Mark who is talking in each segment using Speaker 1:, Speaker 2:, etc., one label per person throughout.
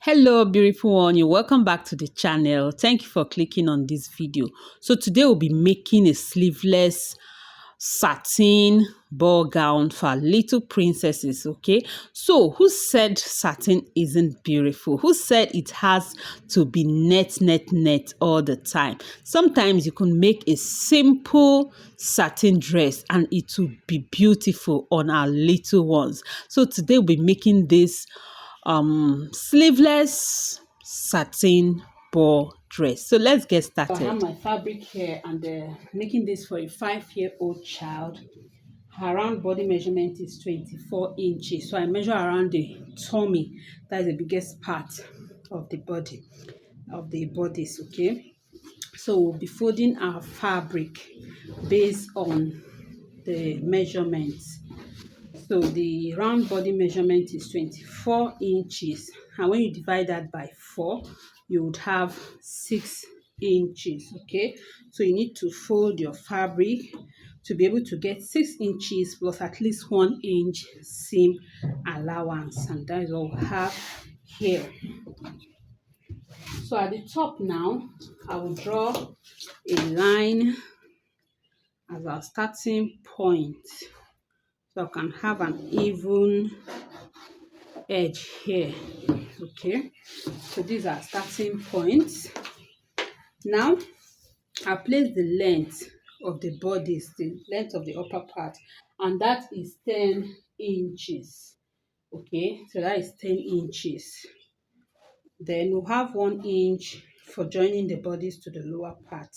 Speaker 1: Hello beautiful one, you're welcome back to the channel. Thank you for clicking on this video. So today we'll be making a sleeveless satin ball gown for our little princesses. Okay, so who said satin isn't beautiful? Who said it has to be net all the time? Sometimes you can make a simple satin dress and it will be beautiful on our little ones. So today we'll be making this sleeveless satin ball dress. So let's get started. I have my fabric here and making this for a 5-year-old child. Her round body measurement is 24 inches. So I measure around the tummy. That is the biggest part of the body, of the bodice. Okay, so we'll be folding our fabric based on the measurements. So the round body measurement is 24 inches. And when you divide that by 4, you would have 6 inches. Okay, so you need to fold your fabric to be able to get 6 inches plus at least 1 inch seam allowance. And that is what we have here. So at the top now, I will draw a line as our starting point. So I can have an even edge here. Okay, so these are starting points. Now I place the length of the bodice, the length of the upper part, and that is 10 inches. Okay, so that is 10 inches. Then we'll have 1 inch for joining the bodice to the lower part.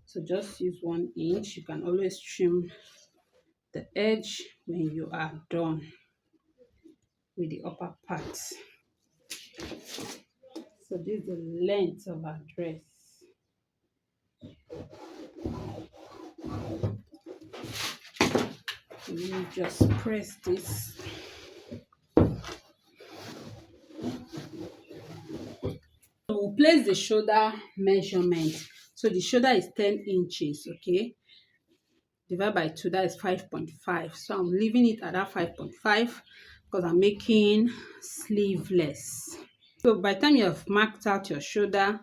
Speaker 1: So just use 1 inch. You can always trim the edge when you are done with the upper part. So this is the length of our dress. Let me just press this. So we'll place the shoulder measurement. So the shoulder is 10 inches, okay? Divide by 2, that is 5.5. So I'm leaving it at that 5.5 because I'm making sleeveless. So by the time you have marked out your shoulder,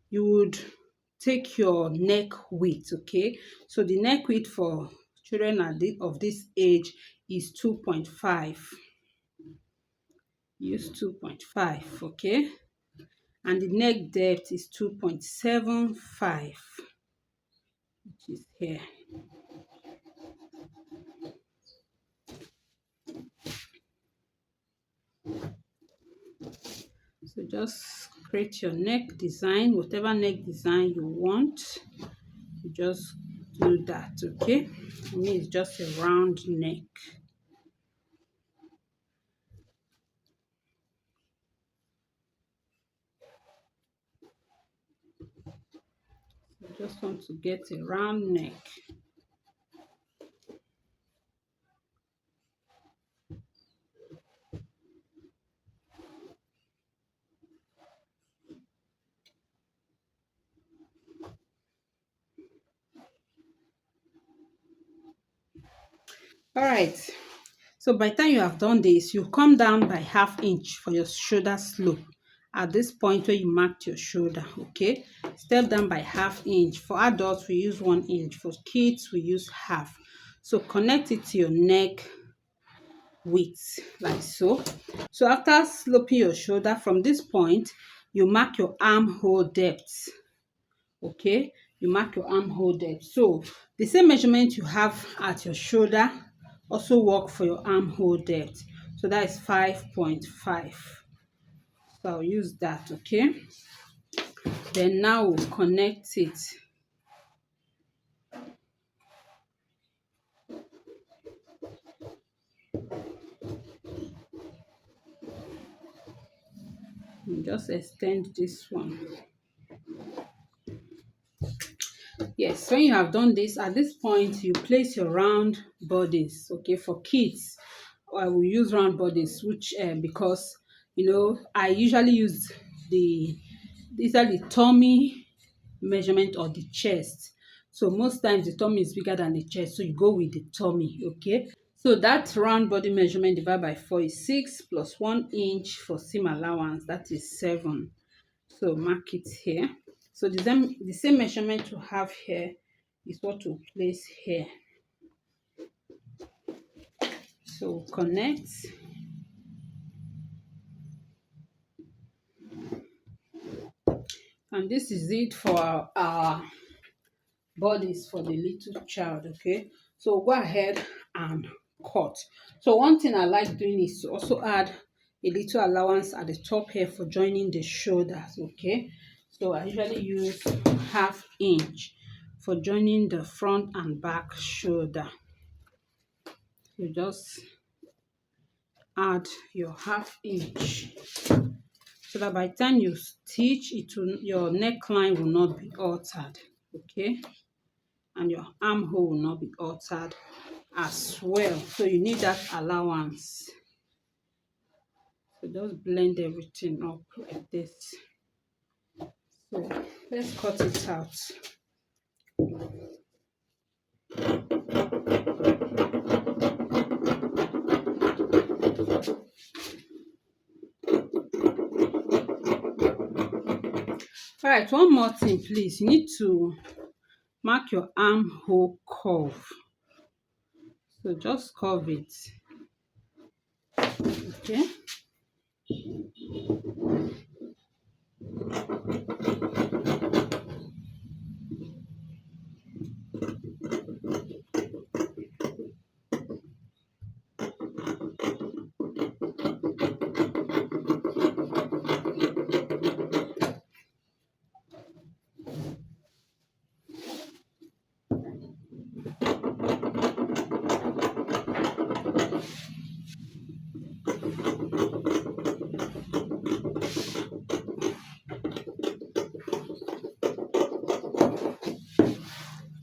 Speaker 1: you would take your neck width, okay? So the neck width for children of this age is 2.5. Use 2.5, okay? And the neck depth is 2.75, which is here. So just create your neck design, whatever neck design you want. You just do that, okay? For me, it's just a round neck. I just want to get a round neck. All right, so by the time you have done this, you come down by ½ inch for your shoulder slope. At this point where you marked your shoulder, okay, step down by ½ inch. For adults we use 1 inch, for kids we use half. So connect it to your neck width like so. So after sloping your shoulder, from this point you mark your armhole depth. Okay, you mark your armhole depth. So the same measurement you have at your shoulder also work for your armhole depth. So that is 5.5. So I'll use that, okay? Then now we'll connect it. And just extend this one. Yes, when you have done this, at this point you place your round bodice. Okay, for kids I will use round bodice, which because you know I usually use either the tummy measurement or the chest. So most times the tummy is bigger than the chest, so you go with the tummy. Okay, So that round body measurement divided by 4 is 6 plus 1 inch for seam allowance, that is 7. So mark it here. So the same measurement to have here is what to place here. So connect. And this is it for our bodies for the little child. Okay, so go ahead and cut. So one thing I like doing is to also add a little allowance at the top here for joining the shoulders. Okay, so I usually use ½ inch for joining the front and back shoulder. So just add your ½ inch so that by the time you stitch your neckline will not be altered. Okay, and your armhole will not be altered as well. So you need that allowance. So just blend everything up like this. So let's cut it out. All right, one more thing, please. You need to mark your armhole curve. So just curve it. Okay.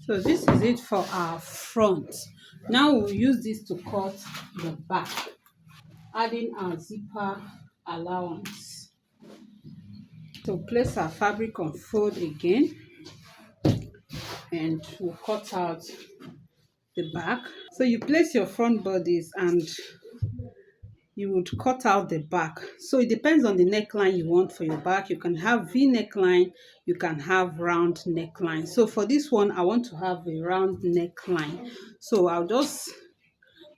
Speaker 1: So this is it for our front. Now we'll use this to cut the back, adding our zipper allowance. So place our fabric on fold again and we'll cut out the back. So you place your front bodies and you would cut out the back. So it depends on the neckline you want for your back. You can have V neckline, you can have round neckline. So for this one, I want to have a round neckline. So I'll just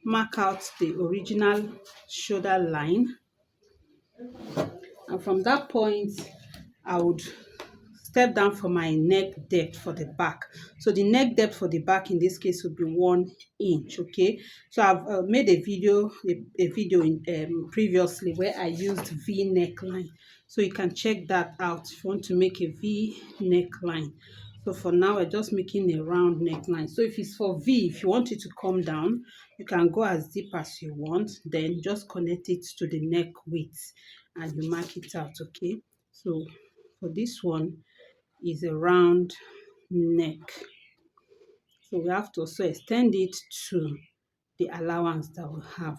Speaker 1: mark out the original shoulder line. And from that point, I would step down for my neck depth for the back. So the neck depth for the back in this case would be 1 inch. Okay, so I've made a video in previously where I used V neckline, so you can check that out if you want to make a V neckline. So for now we're just making a round neckline. So if it's for V, if you want it to come down, you can go as deep as you want, then just connect it to the neck width and you mark it out. Okay, so for this one is a round neck, so we have to also extend it to the allowance that we have,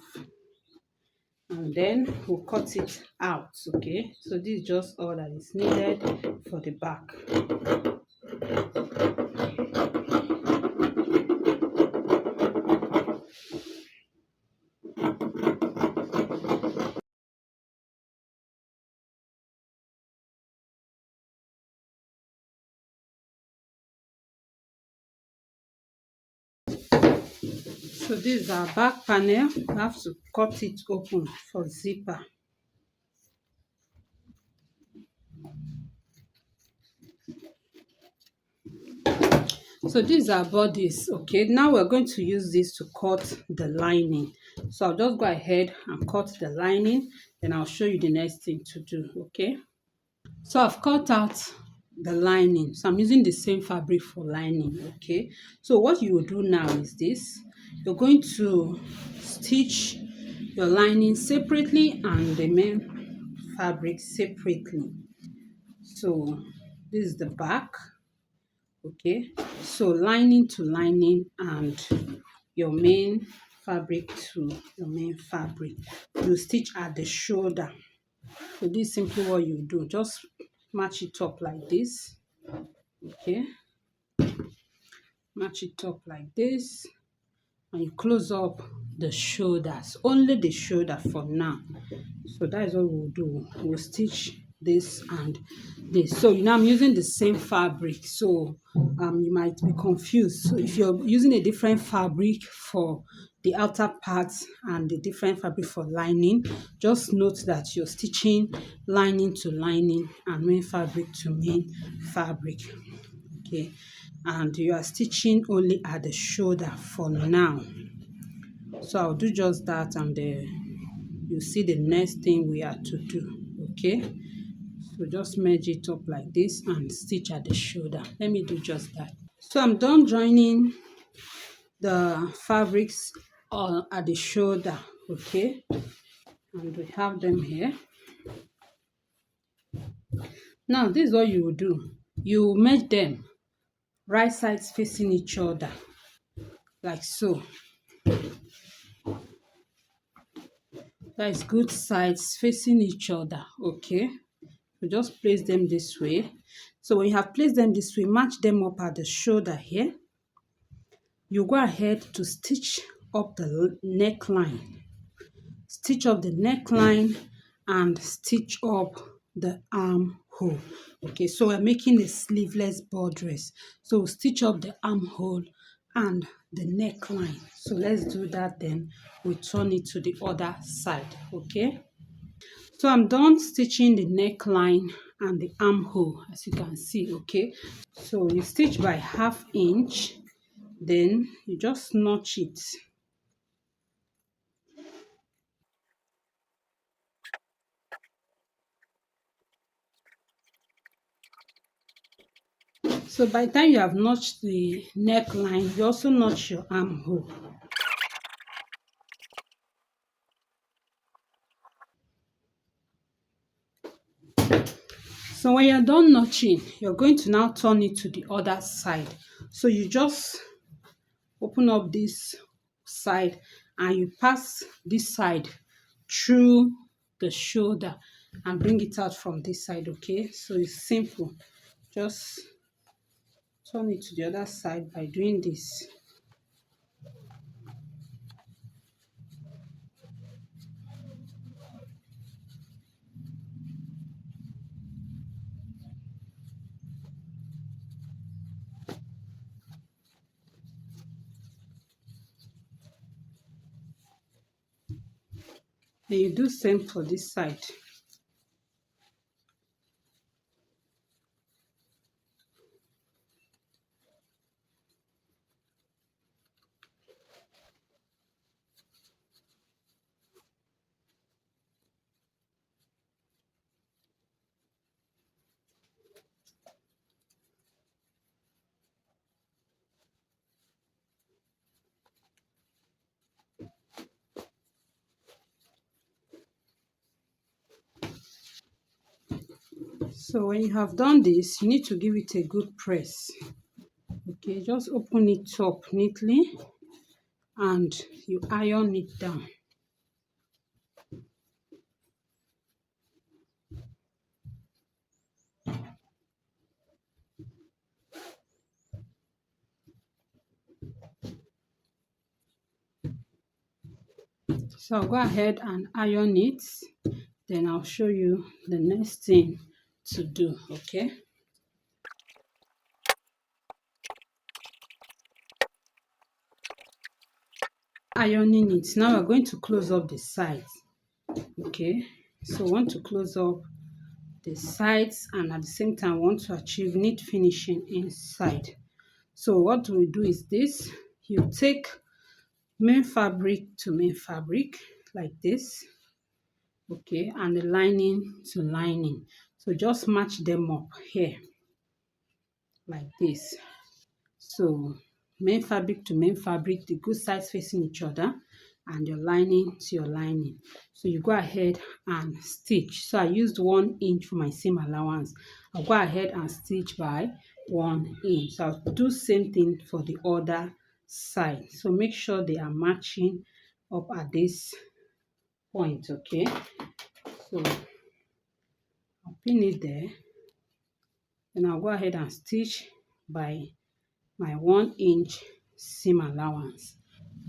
Speaker 1: and then we'll cut it out. Okay, so this is just all that is needed for the back. So this is our back panel. We have to cut it open for zipper. So these are bodies. Okay, now we're going to use this to cut the lining. So I'll just go ahead and cut the lining, then I'll show you the next thing to do. Okay, so I've cut out the lining, so I'm using the same fabric for lining. Okay, so what you will do now is this: you're going to stitch your lining separately and the main fabric separately. So this is the back. Okay, so lining to lining and your main fabric to your main fabric. You stitch at the shoulder. So this is simply what you do. Just match it up like this. Okay, match it up like this, and you close up the shoulders, only the shoulder for now. So that is what we'll do. We'll stitch this and this. So now I'm using the same fabric, so you might be confused. So if you're using a different fabric for the outer parts and the different fabric for lining, just note that you're stitching lining to lining and main fabric to main fabric. Okay, and you are stitching only at the shoulder for now. So I'll do just that, and you see the next thing we have to do. Okay, so just merge it up like this and stitch at the shoulder. Let me do just that. So I'm done joining the fabrics at the shoulder. Okay, and we have them here. Now this is what you will do. You merge them right sides facing each other like so. That is good sides facing each other. Okay, we just place them this way. So when you have placed them this way, match them up at the shoulder here. You go ahead to stitch up the neckline. Stitch up the neckline and stitch up the armhole. Okay, so we're making a sleeveless bodice. So stitch up the armhole and the neckline. So let's do that, then we turn it to the other side. Okay, so I'm done stitching the neckline and the armhole, as you can see. Okay, so you stitch by 1/2 inch, then you just notch it. So by the time you have notched the neckline, you also notch your armhole. So when you're done notching, you're going to now turn it to the other side. So you just open up this side and you pass this side through the shoulder and bring it out from this side. Okay, so it's simple. Just turn it to the other side by doing this. And you do same for this side. So when you have done this, you need to give it a good press. Okay, just open it up neatly and you iron it down. So I'll go ahead and iron it, then I'll show you the next thing to do. Okay, ironing it. Now we're going to close up the sides. Okay, so we want to close up the sides and at the same time want to achieve neat finishing inside. So what we do is this: you take main fabric to main fabric like this. Okay, and the lining to lining, so just match them up here like this. So main fabric to main fabric, the good sides facing each other, and your lining to your lining. So you go ahead and stitch. So I used 1 inch for my seam allowance. I'll go ahead and stitch by 1 inch. So I'll do same thing for the other side. So make sure they are matching up at this point. Okay, so I'll pin it there, then I'll go ahead and stitch by my 1 inch seam allowance.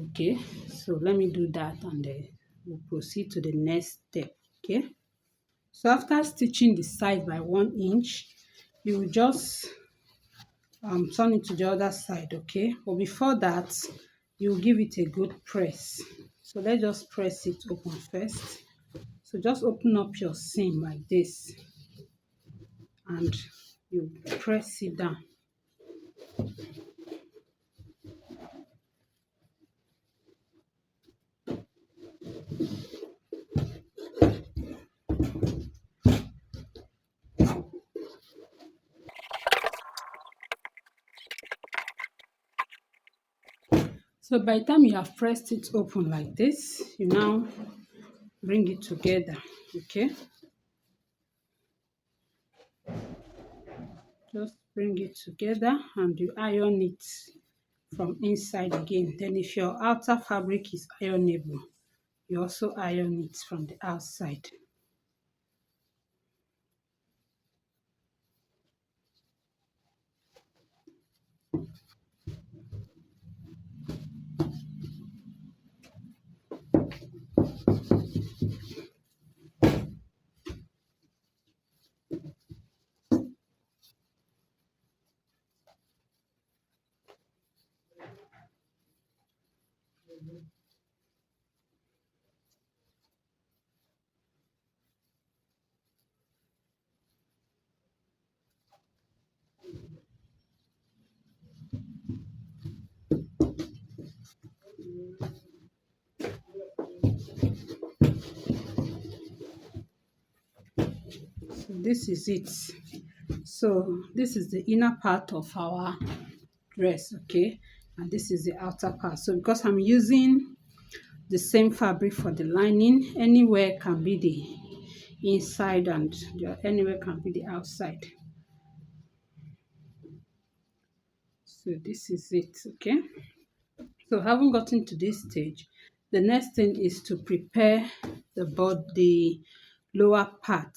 Speaker 1: Okay, so let me do that and we'll proceed to the next step. Okay, so after stitching the side by 1 inch, you will just turn it to the other side. Okay, but before that, you give it a good press. So let's just press it open first. So just open up your seam like this and you press it down. So by the time you have pressed it open like this, you now bring it together. Okay, just bring it together and you iron it from inside again. Then if your outer fabric is ironable, you also iron it from the outside. So this is it. So this is the inner part of our dress. Okay, and this is the outer part. So because I'm using the same fabric for the lining, anywhere can be the inside and anywhere can be the outside. So this is it. Okay, so having gotten to this stage, the next thing is to prepare the lower part.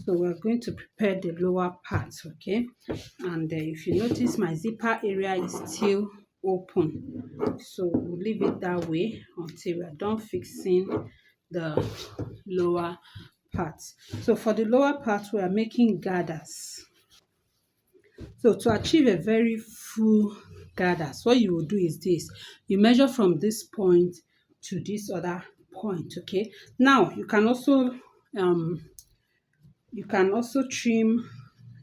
Speaker 1: So we're going to prepare the lower part. Okay, and if you notice, my zipper area is still open, so we'll leave it that way until we're done fixing the lower part. So for the lower part, we are making gathers. So to achieve a very full gathers, what you will do is this: you measure from this point to this other point. Okay, now um you can also trim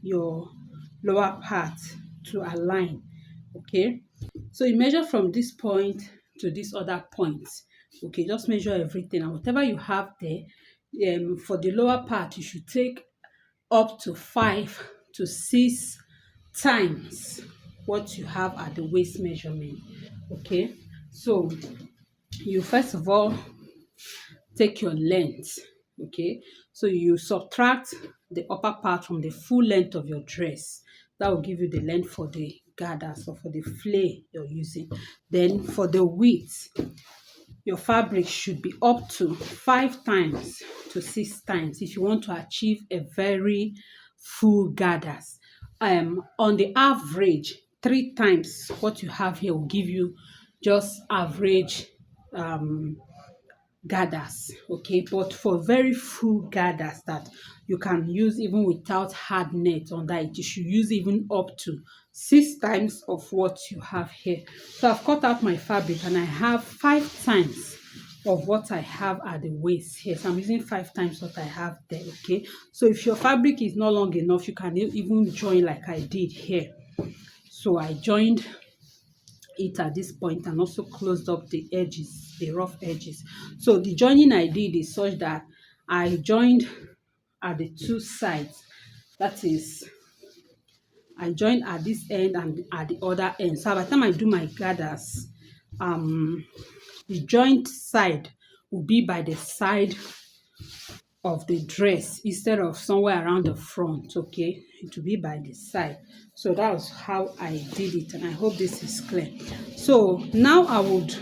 Speaker 1: your lower part to align. Okay, so you measure from this point to this other point. Okay, just measure everything and whatever you have there. For the lower part, you should take up to 5 to 6 times what you have at the waist measurement. Okay, so you first of all take your length. Okay, so you subtract the upper part from the full length of your dress. That will give you the length for the gathers or for the flay you're using. Then for the width, your fabric should be up to 5 times to 6 times if you want to achieve a very full gathers. On the average, 3 times what you have here will give you just average gathers. Okay, but for very full gathers that you can use even without hard net under it, you should use even up to 6 times of what you have here. So I've cut out my fabric and I have 5 times of what I have at the waist here. So I'm using 5 times what I have there. Okay, so if your fabric is not long enough, you can even join like I did here. So I joined it at this point and also closed up the edges, the rough edges. So the joining I did is such that I joined at the 2 sides. That is, I joined at this end and at the other end. So by the time I do my gathers, the joint side will be by the side of the dress instead of somewhere around the front. Okay, it will be by the side. So that was how I did it, and I hope this is clear. So now I would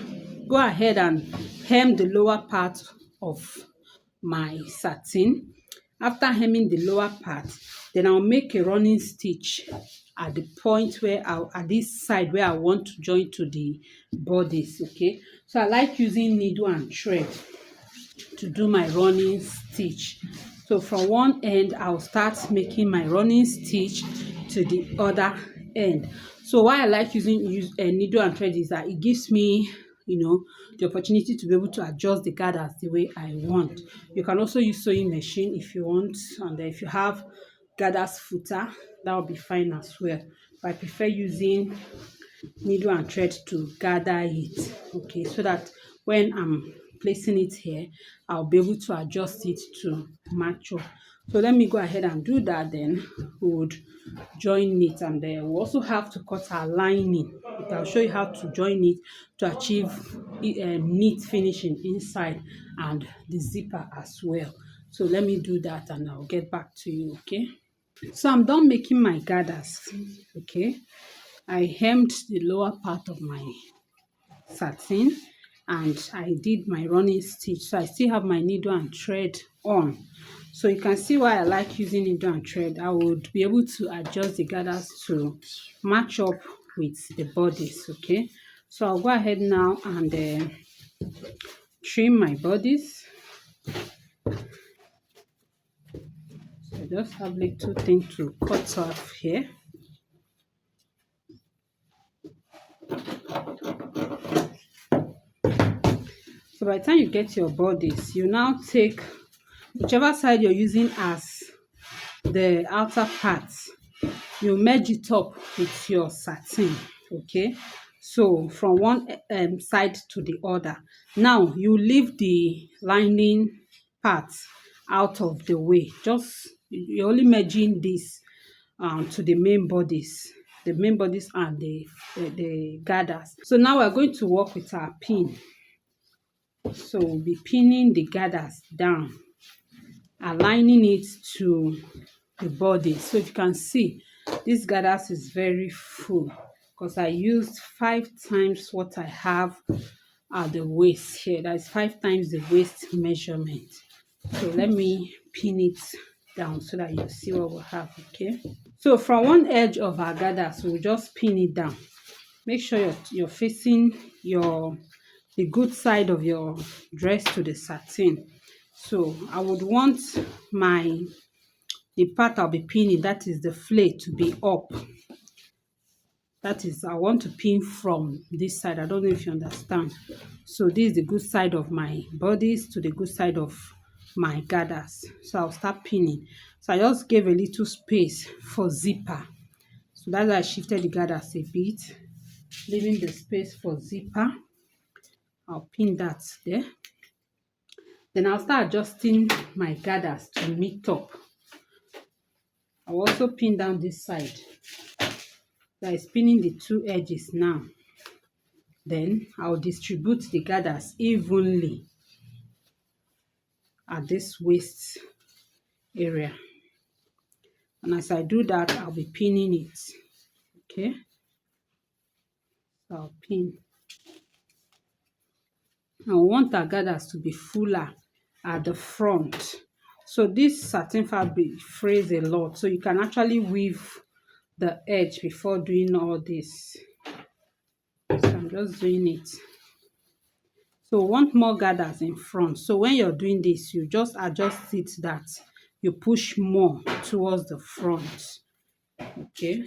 Speaker 1: go ahead and hem the lower part of my satin. After hemming the lower part, then I'll make a running stitch at the point where at this side where I want to join to the bodice. Okay, so I like using needle and thread to do my running stitch. So from one end I'll start making my running stitch to the other end. So why I like using needle and thread is that it gives me, the opportunity to be able to adjust the gathers the way I want. You can also use sewing machine if you want, and if you have gathers footer, that will be fine as well. But I prefer using needle and thread to gather it, okay, so that when I'm placing it here, I'll be able to adjust it to match up. So let me go ahead and do that. Then we would join it, and then we also have to cut our lining. I'll show you how to join it to achieve neat finishing inside and the zipper as well. So let me do that and I'll get back to you. Okay, so I'm done making my gathers. Okay, I hemmed the lower part of my satin and I did my running stitch. So I still have my needle and thread on. So you can see why I like using needle and thread. I would be able to adjust the gathers to match up with the bodice. Okay, so I'll go ahead now and trim my bodice. So I just have little thing to cut off here. So by the time you get your bodice, you now take whichever side you're using as the outer part, you merge it up with your satin. Okay, so from one side to the other. Now you leave the lining part out of the way. Just you're only merging this to the main bodice, and the gathers. So now we're going to work with our pin. So we'll be pinning the gathers down, aligning it to the body. So if you can see, this gathers is very full because I used 5 times what I have at the waist here. That is 5 times the waist measurement. So let me pin it down so that you see what we have. Okay, so from one edge of our gathers, we'll just pin it down. Make sure you're facing the good side of your dress to the satin. So I would want the part I'll be pinning, that is the flare, to be up. That is, I want to pin from this side. I don't know if you understand. So this is the good side of my bodice to the good side of my gathers. So I'll start pinning. So I just gave a little space for zipper. So that's why I shifted the gathers a bit, leaving the space for zipper. I'll pin that there. Then I'll start adjusting my gathers to meet up. I'll also pin down this side. So I'm pinning the 2 edges now. Then I'll distribute the gathers evenly at this waist area. And as I do that, I'll be pinning it. Okay. So I'll pin. I want our gathers to be fuller at the front. So this satin fabric frays a lot. So you can actually weave the edge before doing all this. So I'm just doing it. So want more gathers in front. So when you're doing this, you just adjust it that you push more towards the front. Okay.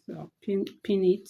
Speaker 1: So pin it.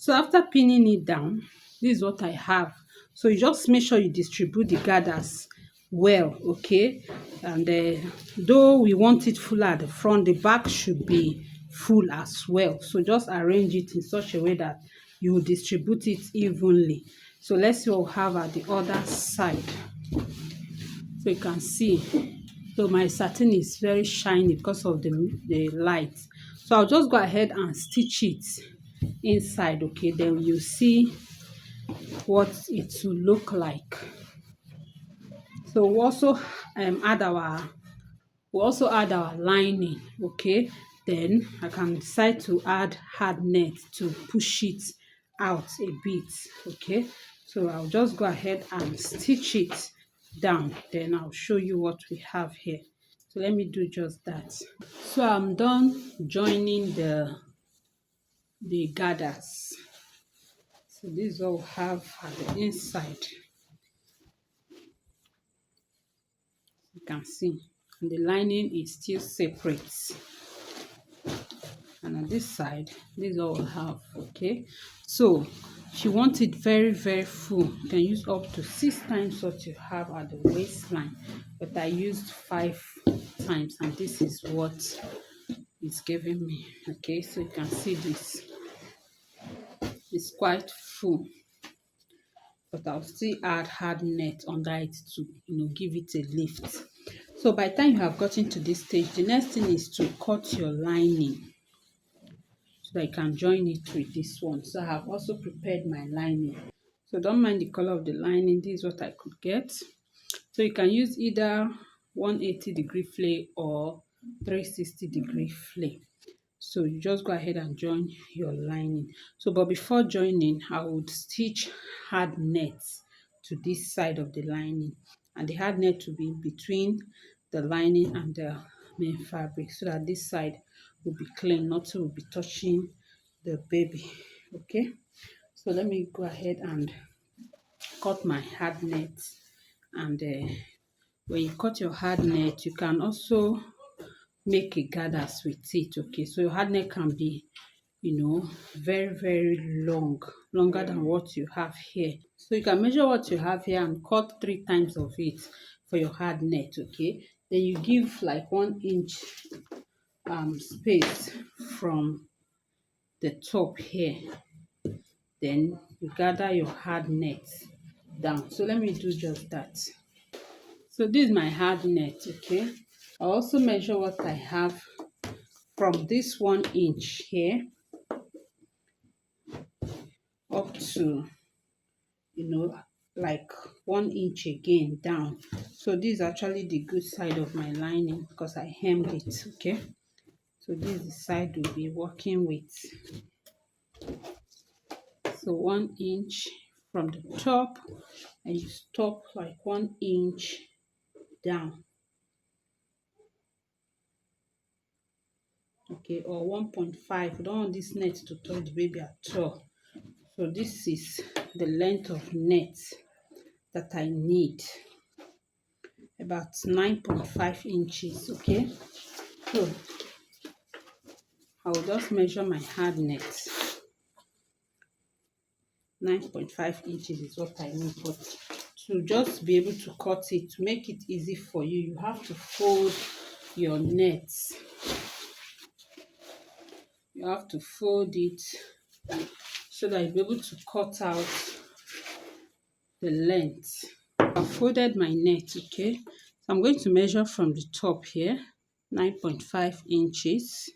Speaker 1: So after pinning it down, this is what I have. So you just make sure you distribute the gathers well, okay? And though we want it fuller at the front, the back should be full as well. So just arrange it in such a way that you will distribute it evenly. So let's see what we have at the other side. So you can see, so my satin is very shiny because of the light. So I'll just go ahead and stitch it inside, okay? Then you see what it will look like. So we also add our lining, okay? Then I can decide to add hard net to push it out a bit, okay? So I'll just go ahead and stitch it down, then I'll show you what we have here. So let me do just that. So I'm done joining the gathers. So this is what we have at the inside. You can see, and the lining is still separate. And on this side, this is all we have, okay? So if you want it very full, you can use up to 6 times what you have at the waistline, but I used 5 times, and this is what it's giving me, okay? So you can see this is quite full, but I'll still add hard net under it to give it a lift. So by the time you have gotten to this stage, the next thing is to cut your lining so that you can join it with this one. So I have also prepared my lining. So don't mind the color of the lining. This is what I could get. So you can use either 180-degree flay or 360-degree flay. So you just go ahead and join your lining. So but before joining, I would stitch hard net to this side of the lining, and the hard net to be between the lining and the main fabric, so that this side will be clean, nothing will be touching the baby, okay? So let me go ahead and cut my hard net. And when you cut your hard net, you can also make a gathers with it, okay? So your hard net can be very longer than what you have here. So you can measure what you have here and cut 3 times of it for your hard net, okay? Then you give like 1 inch space from the top here. Then you gather your hard net down. So let me do just that. So this is my hard net, okay? I also measure what I have from this 1 inch here up to like 1 inch again down. So this is actually the good side of my lining because I hemmed it, okay? So this is the side we'll be working with. So 1 inch from the top, and you stop like 1 inch down, okay, or 1.5. We don't want this net to touch the baby at all. So this is the length of net that I need, about 9.5 inches, okay? So I will just measure my hard net. 9.5 inches is what I need, but to just be able to cut it, to make it easy for you, you have to fold your net. You have to fold it so that you'll be able to cut out the length. I've folded my net, okay? So I'm going to measure from the top here, 9.5 inches.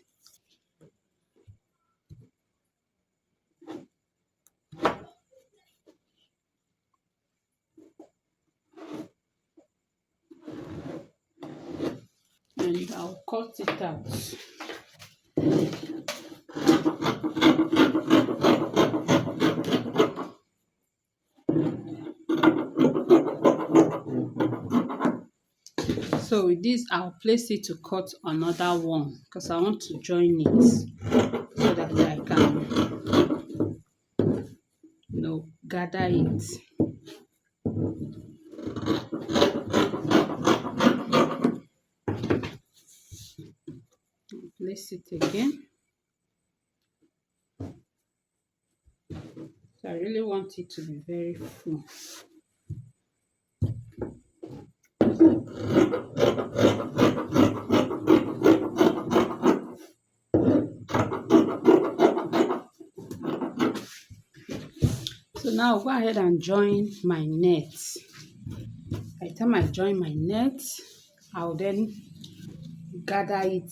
Speaker 1: And I'll cut it out. So with this, I'll place it to cut another one because I want to join it so that I can, gather it. Place it again. really want it to be very full. So now I'll go ahead and join my net. By the time I join my net, I'll then gather it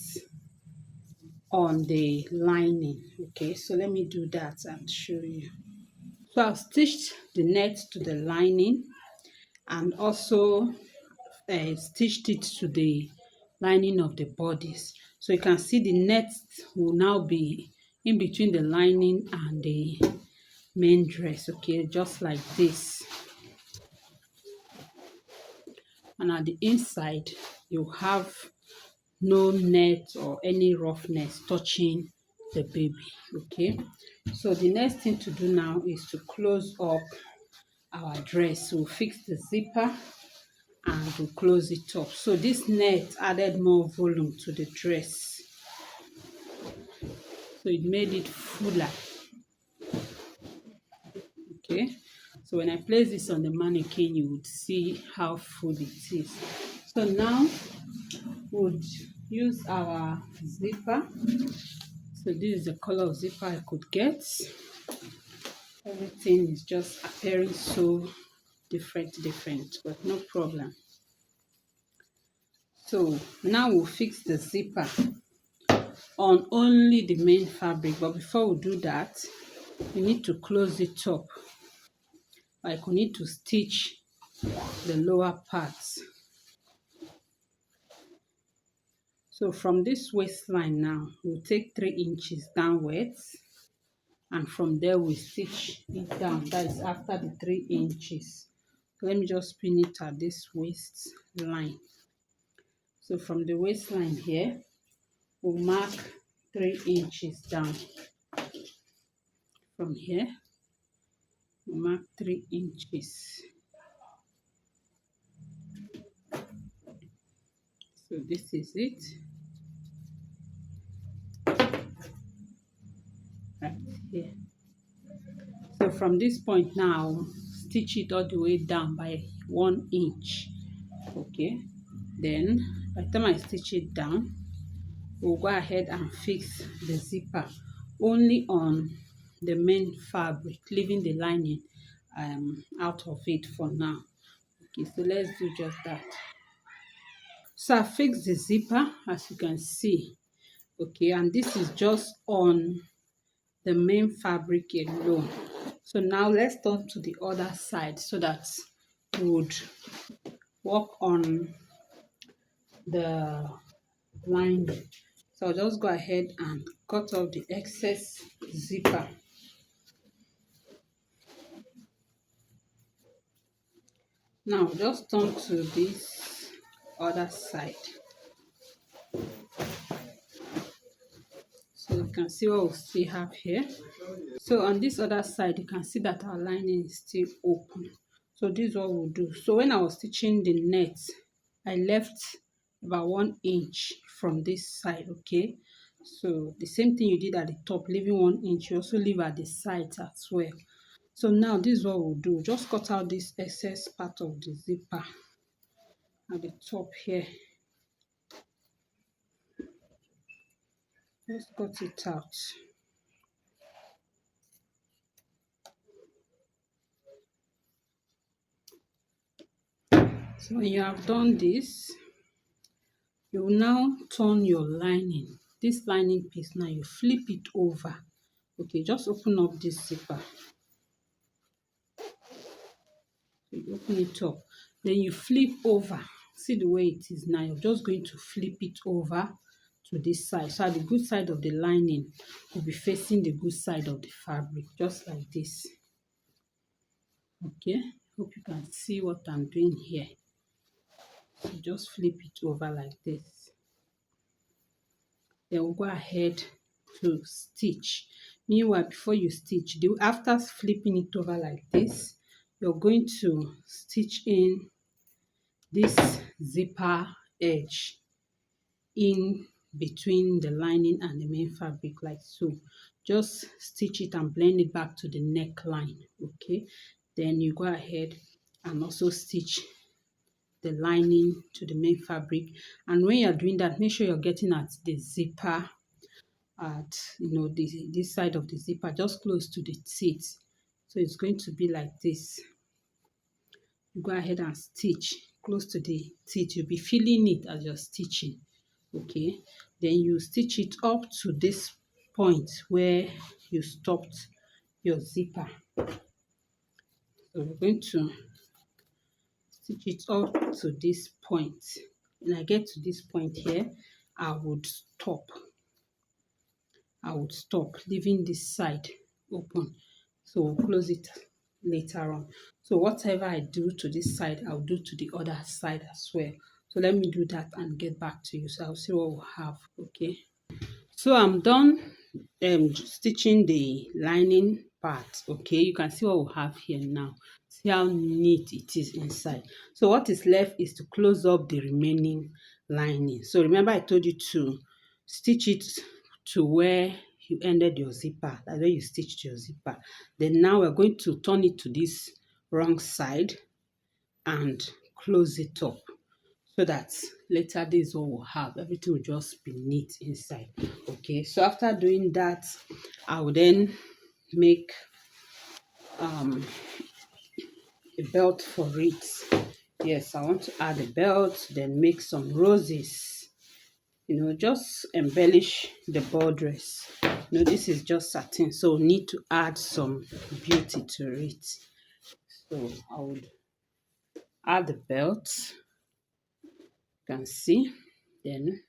Speaker 1: on the lining. Okay, so let me do that and show you. So I've stitched the net to the lining and also stitched it to the lining of the bodice. So you can see the net will now be in between the lining and the main dress, okay, just like this. And at the inside you have no net or any roughness touching the baby. Okay, so the next thing to do now is to close up our dress. We'll fix the zipper and we'll close it up. So this net added more volume to the dress, so it made it fuller. Okay, so when I place this on the mannequin, you would see how full it is. So now we'll use our zipper. So this is the color of zipper I could get. Everything is just appearing so different, but no problem. So now we'll fix the zipper on only the main fabric, but before we do that, we need to close it up. Like we need to stitch the lower parts. So from this waistline now, we'll take 3 inches downwards, and from there we stitch it down. That is after the 3 inches. So let me just pin it at this waistline. So from the waistline here, we'll mark 3 inches down. From here, we'll mark 3 inches. So this is it. Right here. So from this point now, stitch it all the way down by 1 inch. Okay, then by the time I stitch it down, we'll go ahead and fix the zipper only on the main fabric, leaving the lining out of it for now. Okay, so let's do just that. So I fixed the zipper, as you can see. Okay, and this is just on the main fabric alone. So now let's turn to the other side so that we would work on the lining. So I'll just go ahead and cut off the excess zipper. Now just turn to this other side. So you can see what we still have here. So on this other side, you can see that our lining is still open. So this is what we'll do. So when I was stitching the net, I left about 1 inch from this side. Okay, so the same thing you did at the top, leaving 1 inch, you also leave at the sides as well. So now this is what we'll do. Just cut out this excess part of the zipper at the top here. Let's cut it out. So when you have done this, you will now turn your lining. This lining piece now, you flip it over. Okay, just open up this zipper. So you open it up, then you flip over. See the way it is now. You're just going to flip it over to this side, so the good side of the lining will be facing the good side of the fabric, just like this. Okay, hope you can see what I'm doing here. So just flip it over like this. Then we'll go ahead to stitch. Meanwhile, before you stitch, after flipping it over like this, you're going to stitch in this zipper edge in between the lining and the main fabric like so. Just stitch it and blend it back to the neckline. Okay, then you go ahead and also stitch the lining to the main fabric. And when you're doing that, make sure you're getting at the zipper, at this side of the zipper, just close to the teeth. So it's going to be like this. You go ahead and stitch close to the teeth. You'll be feeling it as you're stitching. Okay, then you stitch it up to this point where you stopped your zipper. So we're going to stitch it up to this point. When I get to this point here, I would stop, leaving this side open. So we'll close it later on. So whatever I do to this side, I'll do to the other side as well. So let me do that and get back to you. So I'll see what we'll have. Okay, so I'm done stitching the lining part. Okay, you can see what we have here now. See how neat it is inside. So what is left is to close up the remaining lining. So remember I told you to stitch it to where you ended your zipper. That's where you stitched your zipper. Then now we're going to turn it to this wrong side and close it up, so that later this one will have everything will just be neat inside. Okay, so after doing that, I will then make a belt for it. Yes, I want to add a belt, then make some roses, just embellish the bodice. This is just satin, so need to add some beauty to it. So I would add the belt, you can see, then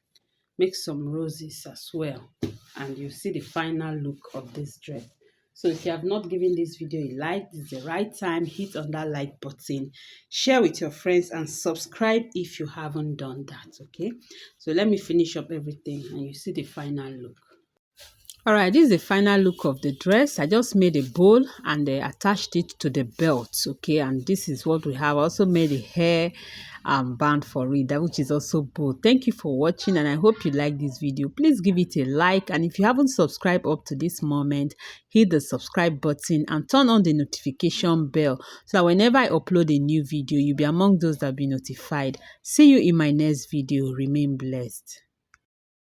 Speaker 1: make some roses as well, and you see the final look of this dress. So if you have not given this video a like, this is the right time. Hit on that like button, share with your friends, and subscribe if you haven't done that. Okay, so let me finish up everything and you see the final look. All right, this is the final look of the dress. I just made a bowl and attached it to the belt. Okay, and this is what we have. I also made a hair band for it, which is also bold. Thank you for watching, and I hope you like this video. Please give it a like, and if you haven't subscribed up to this moment, hit the subscribe button and turn on the notification bell so that whenever I upload a new video, you'll be among those that will be notified. See you in my next video. Remain blessed.